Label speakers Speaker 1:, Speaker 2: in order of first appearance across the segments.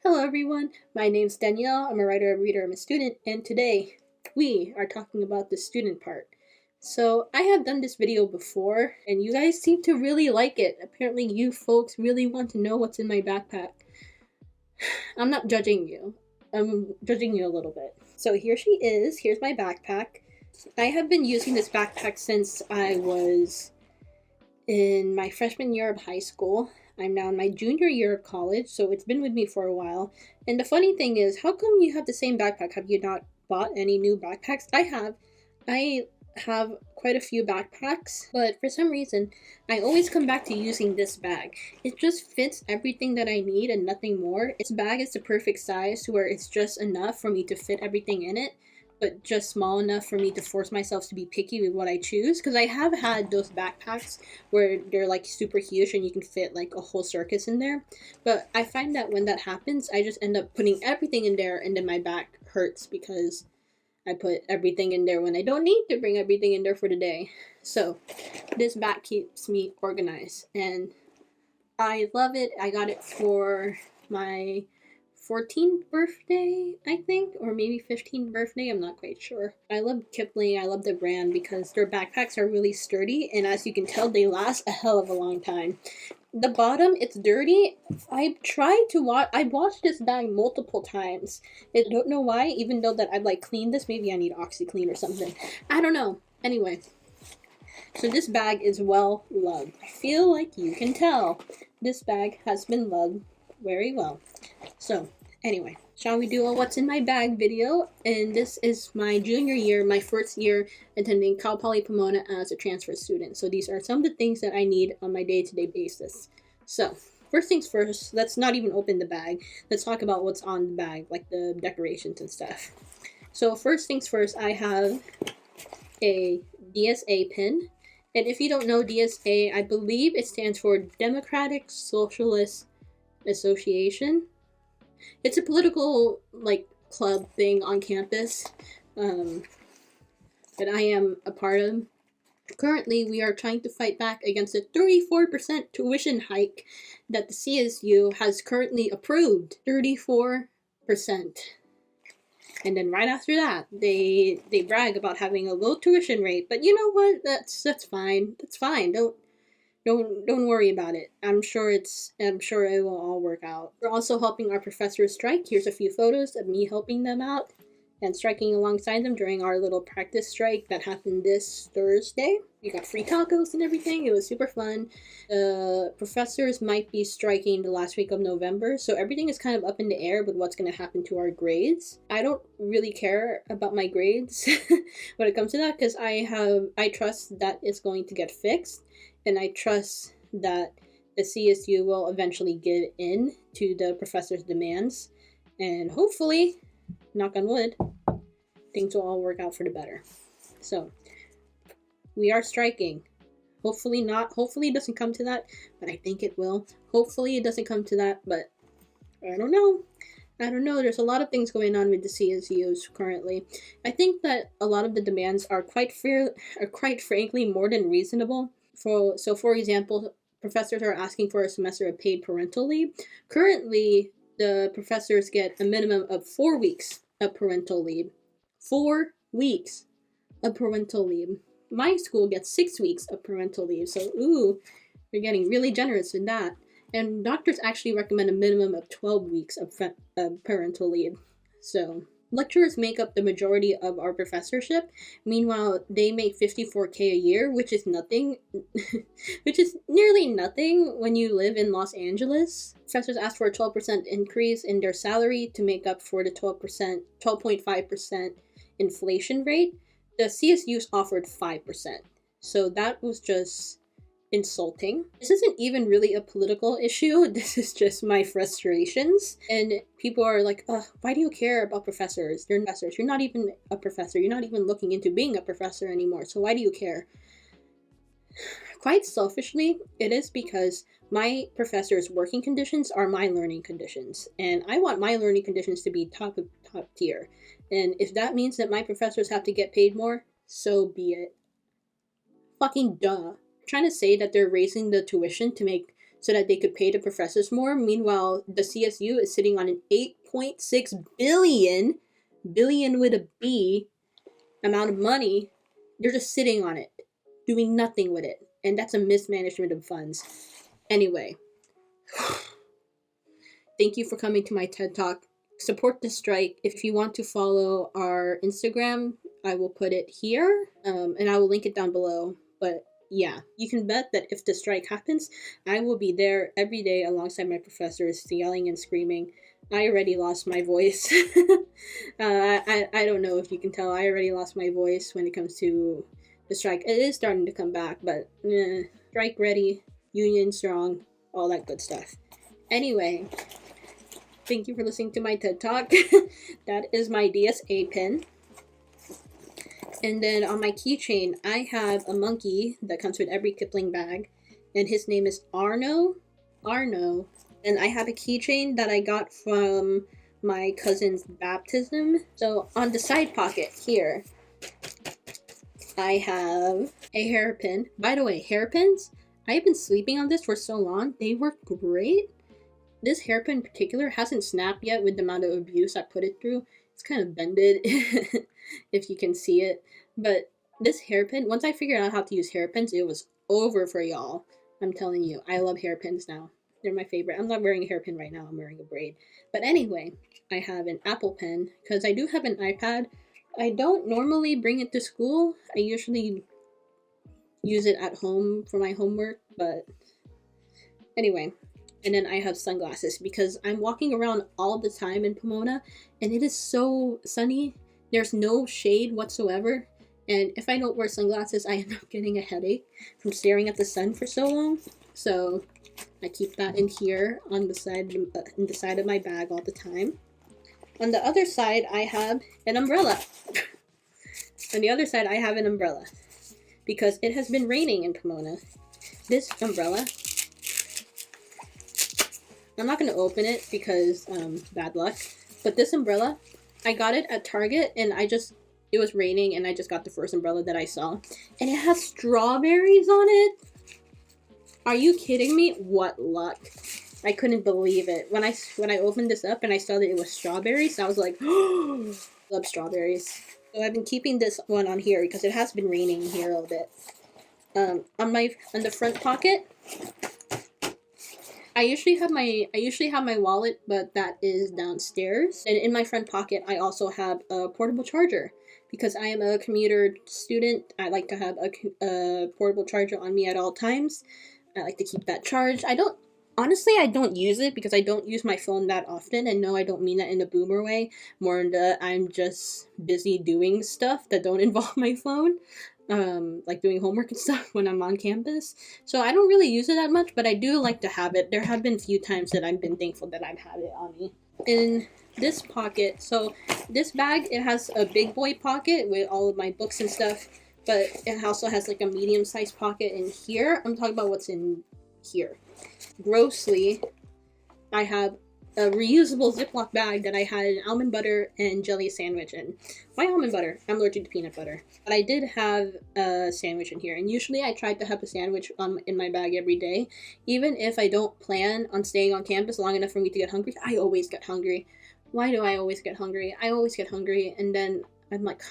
Speaker 1: Hello everyone, my name's Danielle, I'm a writer, a reader, I'm a student, and today we are talking about the student part. So I have done this video before, and you guys seem to really like it. Apparently you folks really want to know what's in my backpack. I'm not judging you. I'm judging you a little bit. So here she is, here's my backpack. I have been using this backpack since I was in my freshman year of high school. I'm now in my junior year of college, so it's been with me for a while. And the funny thing is, how come you have the same backpack? Have you not bought any new backpacks? I have. I have quite a few backpacks, but for some reason, I always come back to using this bag. It just fits everything that I need and nothing more. This bag is the perfect size to where it's just enough for me to fit everything in it, but just small enough for me to force myself to be picky with what I choose. Because I have had those backpacks where they're like super huge and you can fit like a whole circus in there. But I find that when that happens, I just end up putting everything in there and then my back hurts because I put everything in there when I don't need to bring everything in there for the day. So this bag keeps me organized and I love it. I got it for my 14th birthday, I think, or maybe 15th birthday, I'm not quite sure. I love Kipling, I love the brand because their backpacks are really sturdy, and as you can tell, they last a hell of a long time. The bottom, it's dirty. I washed this bag multiple times. I don't know why, even though that I've like cleaned this. Maybe I need OxyClean or something. I don't know. Anyway, so this bag is well loved. I feel like you can tell this bag has been loved very well. So, anyway, shall we do a what's in my bag video? And this is my junior year, my first year attending Cal Poly Pomona as a transfer student. So these are some of the things that I need on my day-to-day basis. So, first things first, let's not even open the bag. Let's talk about what's on the bag, like the decorations and stuff. So first things first, I have a DSA pin. And if you don't know DSA, I believe it stands for Democratic Socialist Association. It's a political like club thing on campus that I am a part of. Currently, we are trying to fight back against a 34% tuition hike that the CSU has currently approved. 34%. And then right after that, they brag about having a low tuition rate. But you know what? That's fine. That's fine. Don't worry about it. I'm sure it will all work out. We're also helping our professors strike. Here's a few photos of me helping them out and striking alongside them during our little practice strike that happened this Thursday. We got free tacos and everything. It was super fun. Professors might be striking the last week of November, so everything is kind of up in the air with what's going to happen to our grades. I don't really care about my grades when it comes to that because I trust that it's going to get fixed, and I trust that the CSU will eventually give in to the professors' demands, and hopefully, knock on wood, things will all work out for the better. So, we are striking. Hopefully it doesn't come to that, but I think it will. Hopefully it doesn't come to that, but I don't know. There's a lot of things going on with the CSUs currently. I think that a lot of the demands are quite frankly more than reasonable. For example, professors are asking for a semester of paid parental leave. Currently, the professors get a minimum of 4 weeks of parental leave. 4 weeks of parental leave. My school gets 6 weeks of parental leave, so we're getting really generous in that. And doctors actually recommend a minimum of 12 weeks of parental leave. So lecturers make up the majority of our professorship. Meanwhile, they make $54K a year, which is nothing, which is nearly nothing when you live in Los Angeles. Professors ask for a 12% increase in their salary to make up for the 12.5% inflation rate. The CSUs offered 5%. So that was just insulting. This isn't even really a political issue. This is just my frustrations. And people are like, why do you care about professors? They're professors. You're not even a professor. You're not even looking into being a professor anymore. So why do you care? Quite selfishly, it is because my professors' working conditions are my learning conditions. And I want my learning conditions to be top tier. And if that means that my professors have to get paid more, so be it. Fucking duh. Trying to say that they're raising the tuition to make so that they could pay the professors more. Meanwhile, the CSU is sitting on an 8.6 billion with a B amount of money. They're just sitting on it, doing nothing with it. And that's a mismanagement of funds. Anyway, thank you for coming to my TED Talk. Support the strike. If you want to follow our Instagram, I will put it here, and I will link it down below. But yeah, you can bet that if the strike happens, I will be there every day alongside my professors, yelling and screaming. I already lost my voice. I don't know if you can tell. I already lost my voice when it comes to the strike. It is starting to come back, but strike ready, union strong, all that good stuff. Anyway, thank you for listening to my TED Talk. That is my DSA pin. And then on my keychain, I have a monkey that comes with every Kipling bag. And his name is Arno. And I have a keychain that I got from my cousin's baptism. So on the side pocket here, I have a hairpin. By the way, hairpins, I have been sleeping on this for so long. They work great. This hairpin in particular hasn't snapped yet with the amount of abuse I put it through. It's kind of bended, if you can see it. But this hairpin, once I figured out how to use hairpins, it was over for y'all. I'm telling you, I love hairpins now. They're my favorite. I'm not wearing a hairpin right now. I'm wearing a braid. But anyway, I have an Apple Pen because I do have an iPad. I don't normally bring it to school. I usually use it at home for my homework. But anyway, and then I have sunglasses because I'm walking around all the time in Pomona and it is so sunny. There's no shade whatsoever. And if I don't wear sunglasses, I end up getting a headache from staring at the sun for so long. So I keep that in here on the side of my bag all the time. On the other side, I have an umbrella. On the other side, I have an umbrella because it has been raining in Pomona. This umbrella, I'm not going to open it because bad luck. But this umbrella, I got it at Target and it was raining and I just got the first umbrella that I saw. And it has strawberries on it. Are you kidding me? What luck. I couldn't believe it. When I opened this up and I saw that it was strawberries, I was like, oh, love strawberries. So I've been keeping this one on here because it has been raining here a little bit. On the front pocket, I usually have my wallet, but that is downstairs. And in my front pocket, I also have a portable charger. Because I am a commuter student, I like to have a portable charger on me at all times. I like to keep that charged. I don't use it because I don't use my phone that often. And no, I don't mean that in a boomer way. More in the I'm just busy doing stuff that don't involve my phone. Like doing homework and stuff when I'm on campus. So I don't really use it that much, but I do like to have it. There have been a few times that I've been thankful that I've had it on me. In this pocket, so this bag, it has a big boy pocket with all of my books and stuff, but it also has like a medium-sized pocket in here. I'm talking about what's in here. Grossly, I have a reusable Ziploc bag that I had an almond butter and jelly sandwich in. Why almond butter? I'm allergic to peanut butter. But I did have a sandwich in here. And usually I try to have a sandwich in my bag every day. Even if I don't plan on staying on campus long enough for me to get hungry, I always get hungry. Why do I always get hungry? I always get hungry and then I'm like,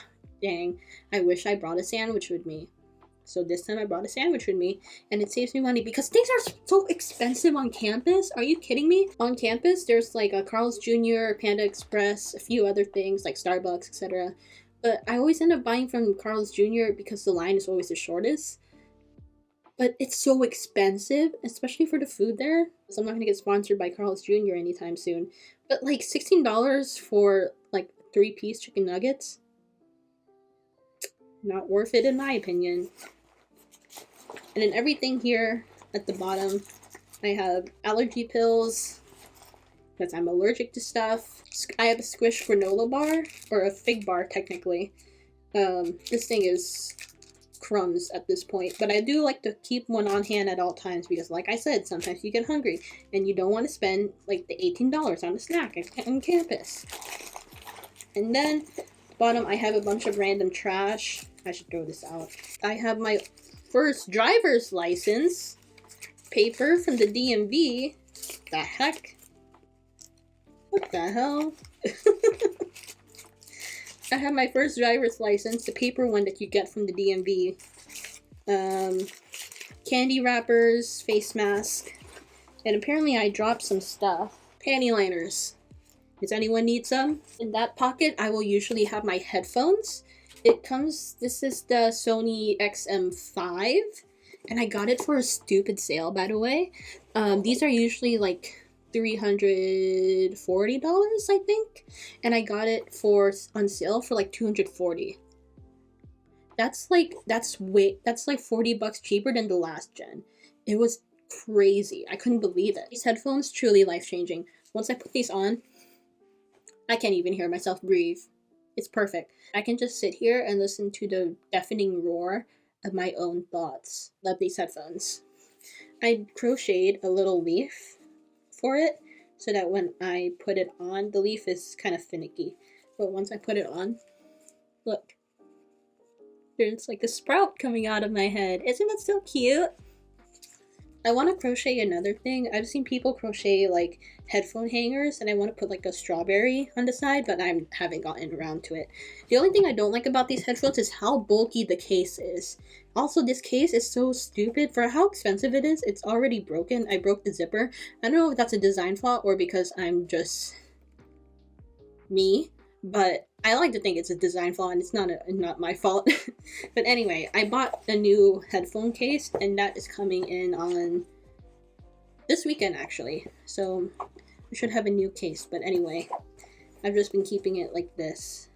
Speaker 1: dang, I wish I brought a sandwich with me. So this time I brought a sandwich with me and it saves me money because things are so expensive on campus. Are you kidding me? On campus, there's like a Carl's Jr., Panda Express, a few other things like Starbucks, etc. But I always end up buying from Carl's Jr. because the line is always the shortest. But it's so expensive, especially for the food there. So I'm not going to get sponsored by Carl's Jr. anytime soon. But like $16 for like 3-piece chicken nuggets? Not worth it in my opinion. And then everything here at the bottom, I have allergy pills because I'm allergic to stuff. I have a squish granola bar, or a fig bar technically. This thing is crumbs at this point, but I do like to keep one on hand at all times because like I said, sometimes you get hungry and you don't want to spend like the $18 on a snack on campus. And then bottom, I have a bunch of random trash. I should throw this out. I have my first driver's license. paper from the DMV. The heck? What the hell? I have my first driver's license, the paper one that you get from the DMV. Candy wrappers, face mask, and apparently I dropped some stuff. Panty liners. Does anyone need some? In that pocket, I will usually have my headphones. This is the Sony XM5, and I got it for a stupid sale, by the way. These are usually like $340, I think, and I got it on sale for like $240. That's like $40 cheaper than the last gen. It was crazy. I couldn't believe it. These headphones, truly life-changing. Once I put these on, I can't even hear myself breathe. It's perfect. I can just sit here and listen to the deafening roar of my own thoughts. Love these headphones. I crocheted a little leaf for it so that when I put it on, the leaf is kind of finicky. But once I put it on, look. There's like a sprout coming out of my head. Isn't it so cute? I want to crochet another thing. I've seen people crochet like headphone hangers, and I want to put like a strawberry on the side, but I haven't gotten around to it. The only thing I don't like about these headphones is how bulky the case is. Also, this case is so stupid. For how expensive it is, it's already broken. I broke the zipper. I don't know if that's a design flaw or because I'm just me, but I like to think it's a design flaw, and it's not my fault. But anyway, I bought a new headphone case, and that is coming in on this weekend, actually. So I should have a new case. But anyway, I've just been keeping it like this.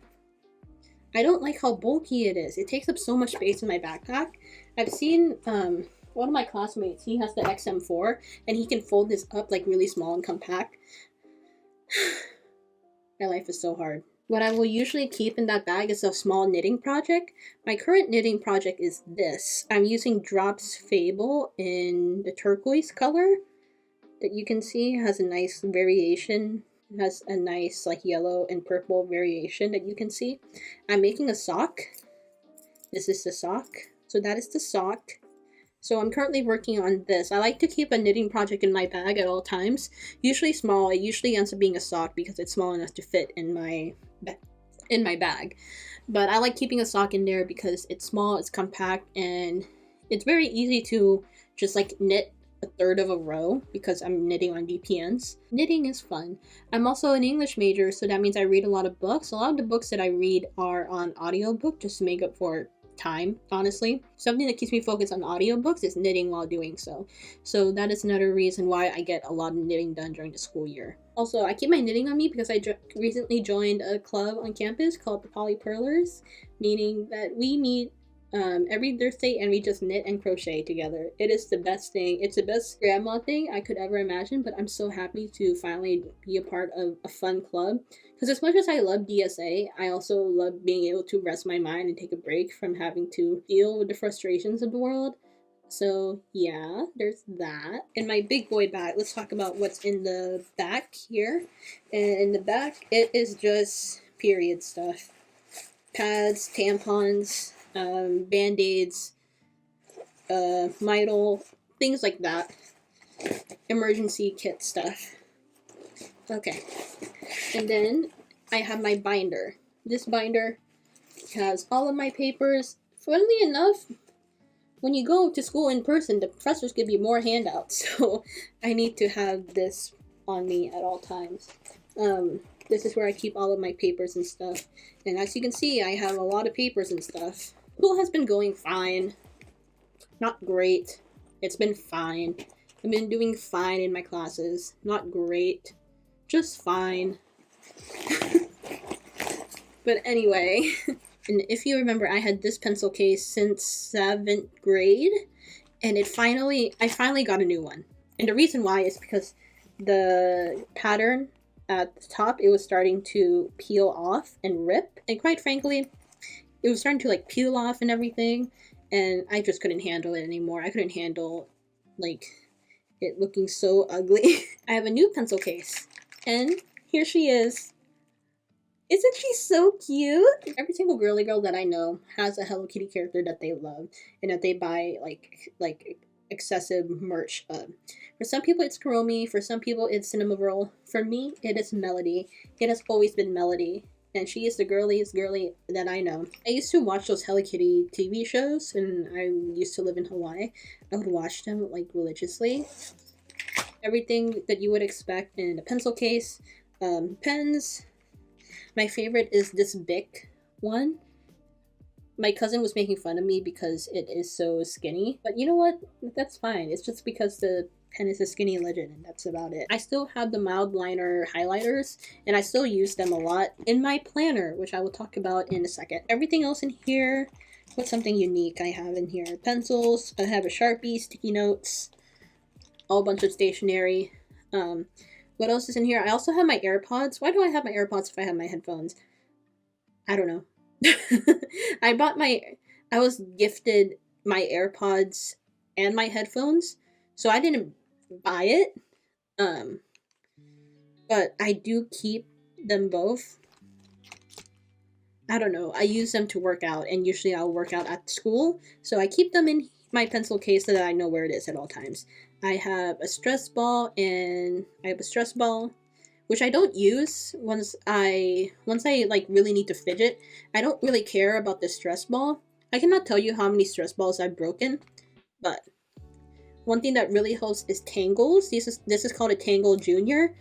Speaker 1: I don't like how bulky it is. It takes up so much space in my backpack. I've seen one of my classmates, he has the XM4, and he can fold this up like really small and compact. My life is so hard. What I will usually keep in that bag is a small knitting project. My current knitting project is this. I'm using Drops Fable in the turquoise color that you can see. It has a nice variation. It has a nice like yellow and purple variation that you can see. I'm making a sock. This is the sock. So that is the sock. So I'm currently working on this. I like to keep a knitting project in my bag at all times. Usually small. It usually ends up being a sock because it's small enough to fit in my bag. But I like keeping a sock in there because it's small, it's compact, and it's very easy to just like knit a third of a row because I'm knitting on DPNs. Knitting is fun. I'm also an English major, so that means I read a lot of books. A lot of the books that I read are on audiobook just to make up for time, honestly. Something that keeps me focused on audiobooks is knitting while doing so. So that is another reason why I get a lot of knitting done during the school year. Also, I keep my knitting on me because I recently joined a club on campus called the Poly Pearlers, meaning that we meet every Thursday and we just knit and crochet together. It is the best thing. It's the best grandma thing I could ever imagine, but I'm so happy to finally be a part of a fun club. Because as much as I love DSA, I also love being able to rest my mind and take a break from having to deal with the frustrations of the world. So yeah, there's that. In my big boy bag, let's talk about what's in the back here. And in the back, it is just period stuff. Pads, tampons, band-aids, Midol, things like that. Emergency kit stuff. Okay. And then I have my binder. This binder has all of my papers. Funnily enough, when you go to school in person, the professors give you more handouts. So I need to have this on me at all times. This is where I keep all of my papers and stuff. And as you can see, I have a lot of papers and stuff. School has been going fine. Not great. It's been fine. I've been doing fine in my classes. Not great. Just fine. But anyway, and if you remember, I had this pencil case since 7th grade, and I finally got a new one. And the reason why is because the pattern at the top, it was starting to peel off and rip, and quite frankly, it was starting to like peel off and everything, and I just couldn't handle it anymore. I couldn't handle like it looking so ugly. I have a new pencil case, and here she is. Isn't she so cute? Every single girly girl that I know has a Hello Kitty character that they love and that they buy like excessive merch. For some people it's Kuromi, for some people it's Cinema Roll. For me, it is Melody. It has always been Melody. And she is the girliest girly that I know. I used to watch those Hello Kitty TV shows, and I used to live in Hawaii. I would watch them like religiously. Everything that you would expect in a pencil case. Pens. My favorite is this Bic one. My cousin was making fun of me because it is so skinny. But you know what? That's fine. It's just because the pen is a skinny legend, and that's about it. I still have the mild liner highlighters, and I still use them a lot in my planner, which I will talk about in a second. Everything else in here, what's something unique I have in here? Pencils, I have a Sharpie, sticky notes, a bunch of stationery. What else is in here? I also have my AirPods. Why do I have my AirPods if I have my headphones? I don't know. I was gifted my AirPods and my headphones, so I didn't buy it. But I do keep them both. I don't know. I use them to work out, and usually I'll work out at school, so I keep them in my pencil case so that I know where it is at all times. I have a stress ball, and I have a stress ball, which I don't use once I like really need to fidget. I don't really care about the stress ball. I cannot tell you how many stress balls I've broken, but one thing that really helps is tangles. This is called a Tangle Junior.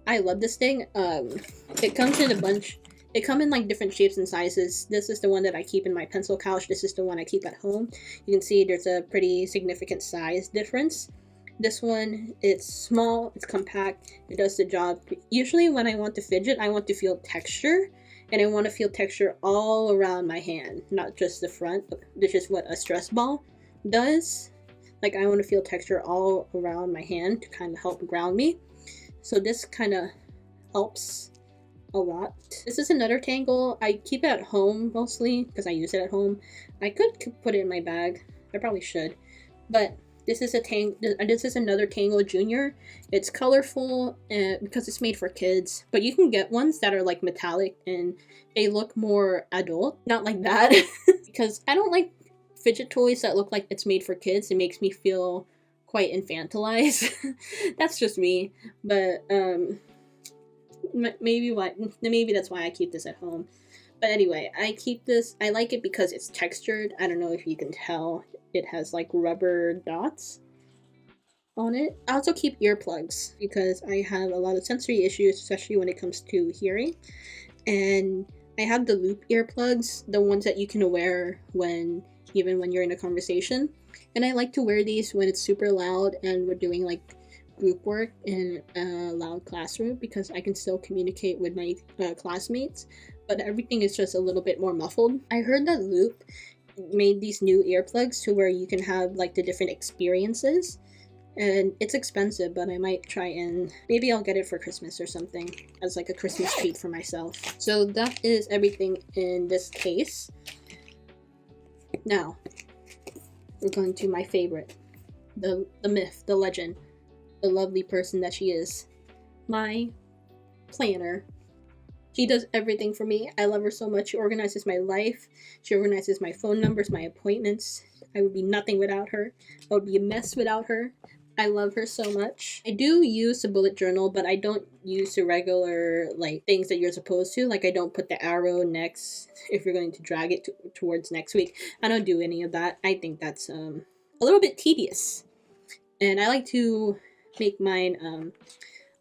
Speaker 1: I love this thing. It comes in a bunch. They come in like different shapes and sizes. This is the one that I keep in my pencil couch. This is the one I keep at home. You can see there's a pretty significant size difference. This one, it's small, it's compact, it does the job. Usually when I want to fidget, I want to feel texture, and I want to feel texture all around my hand, not just the front, which is what a stress ball does. Like, I want to feel texture all around my hand to kind of help ground me. So this kind of helps a lot. This is another Tangle. I keep it at home mostly because I use it at home. I could put it in my bag. I probably should. But this is another Tangle Junior. It's colorful because it's made for kids. But you can get ones that are like metallic and they look more adult. Not like that. Because I don't like fidget toys that look like it's made for kids. It makes me feel quite infantilized. That's just me. But maybe that's why I keep this at home. But anyway, I keep this. I like it because it's textured. I don't know if you can tell. It has like rubber dots on it. I also keep earplugs because I have a lot of sensory issues, especially when it comes to hearing. And I have the loop earplugs, the ones that you can wear even when you're in a conversation. And I like to wear these when it's super loud and we're doing like group work in a loud classroom because I can still communicate with my classmates, but everything is just a little bit more muffled. I heard that Loop made these new earplugs to where you can have like the different experiences, and it's expensive, but I might try and maybe I'll get it for Christmas or something as like a Christmas treat for myself. So that is everything in this case. Now we're going to my favorite, the myth, the legend, the lovely person that she is, my planner. She does everything for me. I love her so much. She organizes my life. She organizes my phone numbers, my appointments. I would be nothing without her. I would be a mess without her. I love her so much. I do use a bullet journal, but I don't use the regular like things that you're supposed to. Like I don't put the arrow next if you're going to drag it towards next week. I don't do any of that. I think that's a little bit tedious. And I like to make mine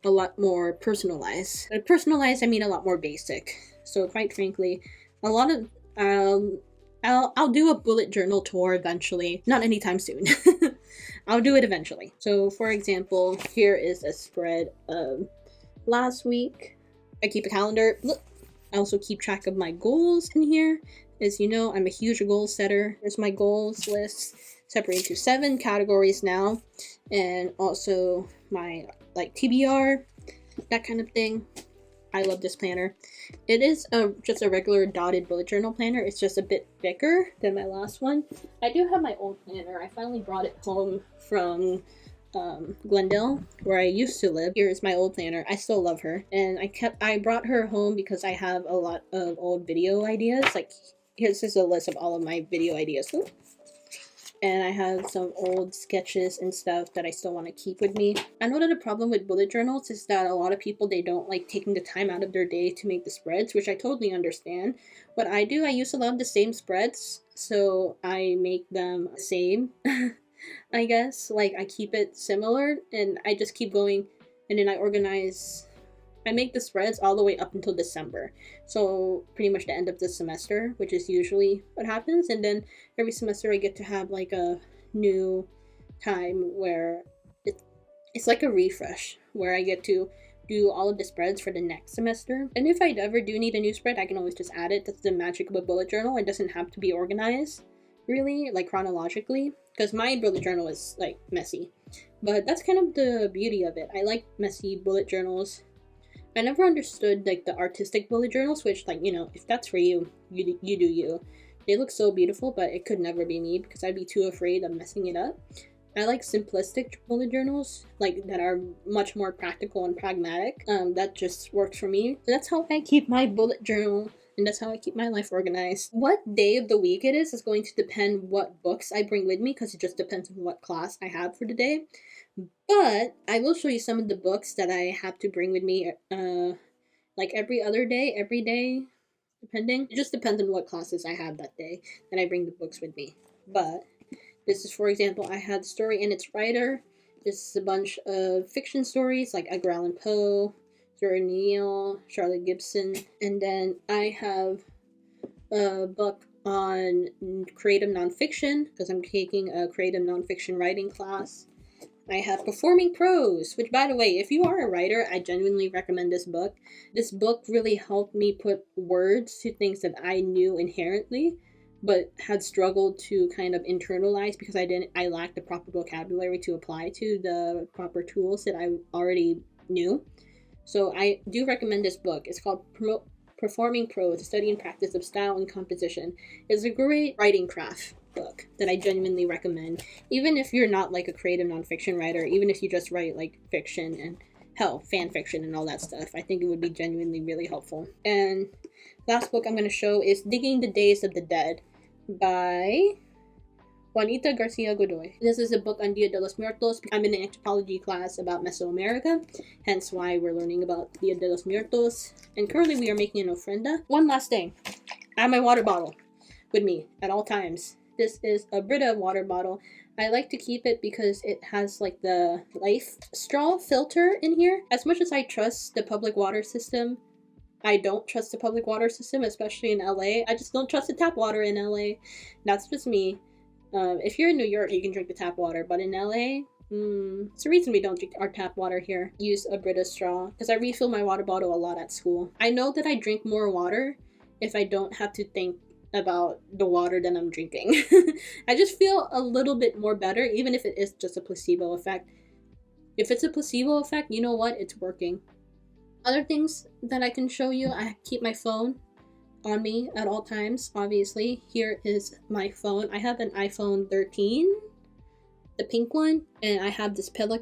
Speaker 1: a lot more personalized. By personalized, I mean a lot more basic. So quite frankly, a lot of I'll do a bullet journal tour eventually. Not anytime soon. I'll do it eventually. So for example, here is a spread of last week. I keep a calendar. Look, I also keep track of my goals in here. As you know, I'm a huge goal setter. There's my goals list separated into 7 categories now, and also my like TBR, that kind of thing. I love this planner. It is just a regular dotted bullet journal planner. It's just a bit thicker than my last one. I do have my old planner. I finally brought it home from Glendale, where I used to live. Here's my old planner. I still love her, and I brought her home because I have a lot of old video ideas. Like here's just a list of all of my video ideas. Ooh. And I have some old sketches and stuff that I still want to keep with me. I know that the problem with bullet journals is that a lot of people, they don't like taking the time out of their day to make the spreads, which I totally understand. What I do, I use a lot of the same spreads, so I make them the same. I guess like I keep it similar and I just keep going, and then I make the spreads all the way up until December. So pretty much the end of the semester, which is usually what happens. And then every semester I get to have like a new time where it's like a refresh, where I get to do all of the spreads for the next semester. And if I ever do need a new spread, I can always just add it. That's the magic of a bullet journal. It doesn't have to be organized, really, like chronologically, because my bullet journal is like messy. But that's kind of the beauty of it. I like messy bullet journals. I never understood like the artistic bullet journals, which, like, you know, if that's for you, you do you. They look so beautiful, but it could never be me because I'd be too afraid of messing it up. I like simplistic bullet journals, like that are much more practical and pragmatic. That just works for me. So that's how I keep my bullet journal, and that's how I keep my life organized. What day of the week it is going to depend what books I bring with me, because it just depends on what class I have for the day. But I will show you some of the books that I have to bring with me, like every day, depending. It just depends on what classes I have that day that I bring the books with me. But this is, for example, I had the story and its writer. This is a bunch of fiction stories like Edgar Allan Poe, Jordan Neal, Charlotte Gibson, and then I have a book on creative nonfiction because I'm taking a creative nonfiction writing class. I have Performing Prose, which, by the way, if you are a writer, I genuinely recommend this book. This book really helped me put words to things that I knew inherently, but had struggled to kind of internalize because I lacked the proper vocabulary to apply to the proper tools that I already knew. So I do recommend this book. It's called Performing Prose, The Study and Practice of Style and Composition. It's a great writing craft book that I genuinely recommend. Even if you're not like a creative nonfiction writer, even if you just write like fiction and hell, fan fiction and all that stuff, I think it would be genuinely really helpful. And last book I'm going to show is Digging the Days of the Dead by Juanita Garcia Godoy. This is a book on Dia de los Muertos. I'm in an anthropology class about Mesoamerica, hence why we're learning about Dia de los Muertos. And currently we are making an ofrenda. One last thing, I have my water bottle with me at all times. This is a Brita water bottle. I like to keep it because it has like the life straw filter in here. As much as I trust the public water system, I don't trust the public water system, especially in LA. I just don't trust the tap water in LA. That's just me. If you're in New York, you can drink the tap water, but in LA, it's the reason we don't drink our tap water here. Use a Brita straw, because I refill my water bottle a lot at school. I know that I drink more water if I don't have to think about the water that I'm drinking. I just feel a little bit more better, even if it is just a placebo effect. If it's a placebo effect, you know what? It's working. Other things that I can show you, I keep my phone on me at all times, obviously. Here is my phone. I have an iPhone 13, the pink one, and I have this Pella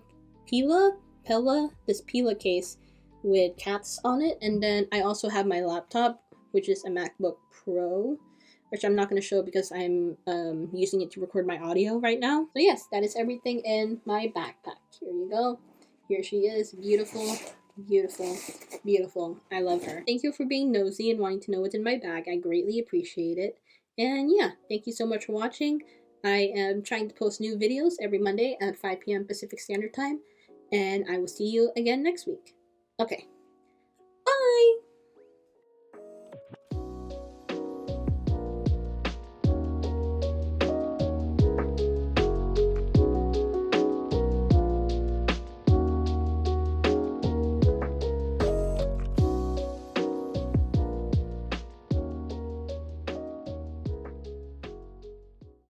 Speaker 1: case with cats on it, and then I also have my laptop, which is a MacBook Pro, which I'm not going to show because I'm using it to record my audio right now. So yes, that is everything in my backpack. Here you go. Here she is. Beautiful, beautiful, beautiful. I love her. Thank you for being nosy and wanting to know what's in my bag. I greatly appreciate it. And yeah, thank you so much for watching. I am trying to post new videos every Monday at 5 p.m. Pacific Standard Time. And I will see you again next week. Okay.